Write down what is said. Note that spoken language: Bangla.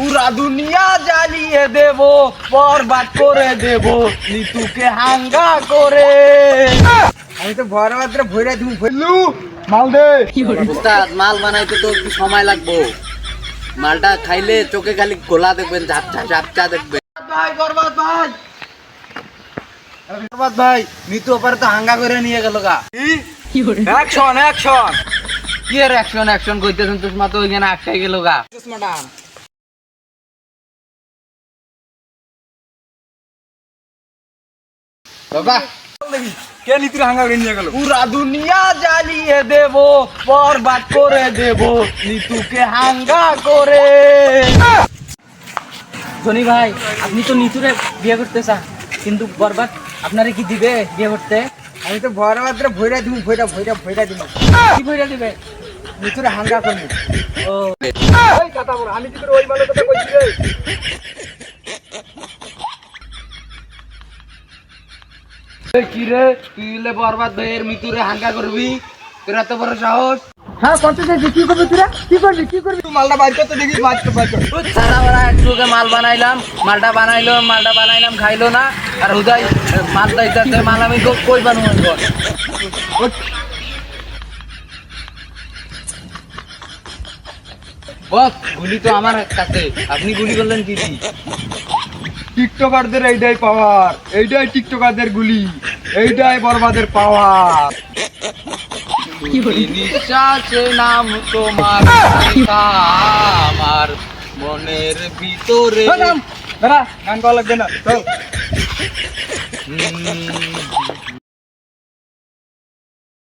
পুরা দুনিয়া জ্বালিয়ে দেব, বরবাদ করে দেব নিতুকে হাঙ্গা করে। আমি তো বরবাদ রে ভইরা দিমু। ফেললু মাল দে। উস্তাদ, মাল বানাইতে তো একটু সময় লাগবো। মালটা খাইলে চোখে খালি গোলা দেখবেন, ঝাপচা ঝাপচা দেখবেন। ভাই বরবাদ ভাই, বরবাদ ভাই নিতু ওপারে তো হাঙ্গা করে নিয়ে গেল গা। Action action. কি এর অ্যাকশন অ্যাকশন কইতেছেন? চশমা তো ওইখানে আটকাই গেল গা। ম্যাডাম বাবা কে নিতুর হাঙ্গা করে নিয়ে গেল? পুরা দুনিয়া জ্বালিয়ে দেব, বরবাদ করে দেব নিতুকে হাঙ্গা করে। ধনী ভাই, আপনি তো নিতুরে বিয়ে করতে চান, কিন্তু বরবাদ আপনারে কি দিবে বিয়ে করতে? আমি তো বরবাদ রে ভইরা দিমু, ভইরা দিমু। কি বইরা দিবে? নিতুরে হাঙ্গা করবো। ও ওই কথা বল, আমি কি করে ওই মালের কথা কইছি রে? কি রে, তুই হলে বরবাদ ভাইয়ের মিতুরে হাঙ্গা করবি? তোর এত বড় সাহস? হ্যাঁ করতে চাইছি। কি করবি তোরা? কি করবি তুই? মালটা বাইর করতে দেখি, বাইর কর। সারা বেলা একটুকে মাল বানাইলাম, মালটা বানাইলাম খাইলো না, আর হুদাই মাল দাইতে মাল আমি কই বানাবো? বস, গুলি তো আমার কাছে, আপনি গুলি করলেন কি? টিকটকারদের এইটাই পাওয়ার, এইটাই টিকটকারদের গুলি, এইটাই বরবাদের পাওয়ার। নিঃশ্বাসে নাম তোমার, আমার মনের ভিতরে। দাঁড়া, গান গাওয়া লাগবে না, চল।